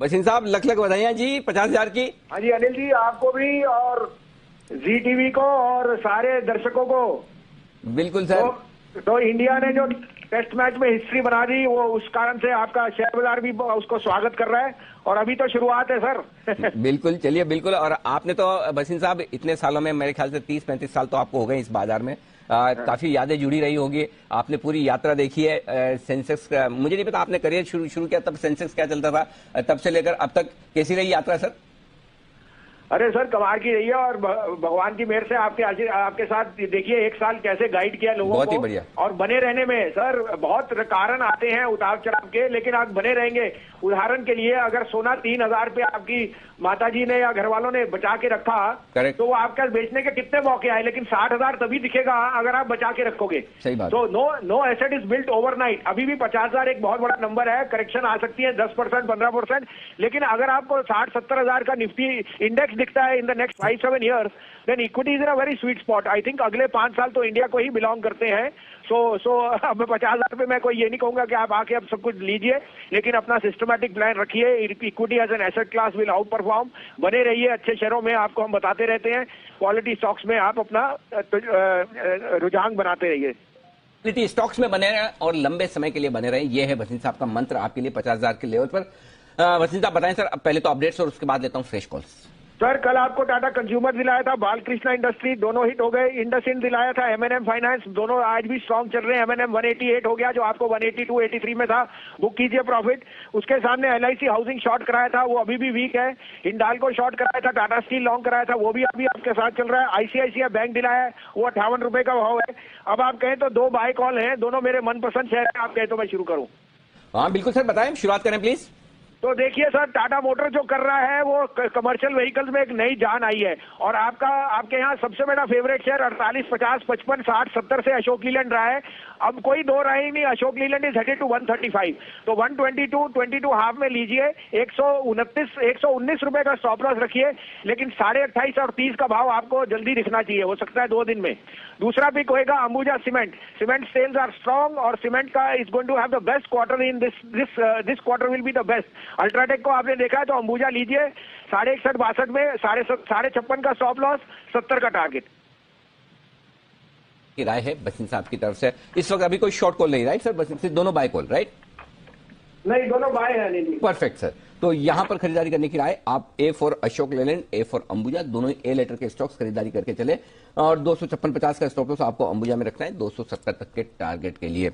बशीन साहब लख लख बधाइयां जी 50,000 की। हाँ जी अनिल जी, आपको भी और जी टीवी को और सारे दर्शकों को। बिल्कुल सर। तो इंडिया ने जो टेस्ट मैच में हिस्ट्री बना दी, वो उस कारण से आपका शेयर बाजार भी उसको स्वागत कर रहा है, और अभी तो शुरुआत है सर। बिल्कुल, चलिए बिल्कुल। और आपने तो बशीन साहब इतने सालों में मेरे ख्याल से 30-35 साल तो आपको हो गए इस बाजार में। काफी यादें जुड़ी रही होगी, आपने पूरी यात्रा देखी है। सेंसेक्स मुझे नहीं पता आपने करियर शुरू किया तब सेंसेक्स क्या चलता था, तब से लेकर अब तक कैसी रही यात्रा सर? अरे सर कमाल की रही है, और भगवान की मेहर से आपके साथ देखिए एक साल कैसे गाइड किया लोगों बहुत ही को। बढ़िया। और बने रहने में सर बहुत कारण आते हैं उतार चढ़ाव के, लेकिन आप बने रहेंगे। उदाहरण के लिए अगर सोना 3,000 पे आपकी माताजी ने या घर वालों ने बचा के रखा, तो वो आपके बेचने के कितने मौके आए, लेकिन 60,000 तभी दिखेगा अगर आप बचा के रखोगे। सही बात। तो no asset is built overnight. अभी भी 50,000 एक बहुत बड़ा नंबर है, करेक्शन आ सकती है 10%, 15%, लेकिन अगर आपको 60-70,000 का निफ्टी इंडेक्स दिखता है in the next 5-7 years, then equity is in a very sweet spot. I think अगले 5 साल तो इंडिया को ही बिलोंग करते हैं। सो अब 50,000 पे मैं कोई ये नहीं कहूंगा कि आप आके अब सब कुछ लीजिए, लेकिन अपना सिस्टमैटिक प्लान रखिए। Equity as an asset class will outperform. बने रहिए अच्छे शेयरों में, आपको हम बताते रहते हैं। क्वालिटी स्टॉक्स में आप अपना रुझान बनाते रहिए। क्वालिटी स्टॉक्स में बने रहें और लंबे समय के लिए बने रहें, यह है बशीन साहब का मंत्र आपके लिए 50,000 के लेवल पर। बशीन साहब बताएं सर, पहले तो अपडेट्स और उसके बाद लेता हूं फ्रेश कॉल्स। सर कल आपको टाटा कंज्यूमर दिलाया था, बालकृष्णा इंडस्ट्री दोनों हिट हो गए। इंडसइंड दिलाया था, M&M फाइनेंस, दोनों आज भी स्ट्रॉन्ग चल रहे हैं। M&M 188 हो गया जो आपको 182-83 में था, बुक कीजिए प्रॉफिट। उसके सामने LIC हाउसिंग शॉर्ट कराया था, वो अभी भी वीक है। हिंडाल्को शॉर्ट कराया था, टाटा स्टील लॉन्ग कराया था, वो भी अभी आपके साथ चल रहा है। ICICI बैंक दिलाया है, वो 58 रुपए का भाव है। अब आप कहें तो 2 बाय कॉल हैं, दोनों मेरे मनपसंद शेयर है। आप कहें तो मैं शुरू करूं? हाँ बिल्कुल सर, बताएं, शुरुआत करें प्लीज। तो देखिए सर, टाटा मोटर जो कर रहा है वो कमर्शियल व्हीकल्स में एक नई जान आई है, और आपके यहाँ सबसे बड़ा फेवरेट शेयर 48, 50, 55, 60, 70 से अशोक लीलैंड रहा है। अब कोई दो राय ही नहीं, Ashok Leyland is headed to 135, तो 122 हाफ में लीजिए। 119 रुपए का स्टॉप लॉस रखिए, लेकिन 28.5 और 30 का भाव आपको जल्दी दिखना चाहिए, हो सकता है 2 दिन में। दूसरा पिक होएगा Ambuja cement. Cement sales are strong, और सीमेंट का is going to have the best quarter in this quarter will be the best. UltraTech को आपने देखा है तो अंबुजा लीजिए 61-62 में, 56.5 का स्टॉप लॉस, 70 का टारगेट। की राय है बशीन साहब की तरफ से। इस वक्त अभी कोई शॉर्ट कॉल नहीं, राइट सर? बशीन से दोनों बाय कॉल, राइट? नहीं, दोनों बाय है। नहीं, परफेक्ट सर। तो यहां पर खरीदारी करने की राय, आप A for Ashok Leyland, A for Ambuja, दोनों A लेटर के स्टॉक्स खरीदारी करके चले, और 256.50 का स्टॉप लॉस आपको अंबुजा में रखना है 270 तक के टारगेट के लिए।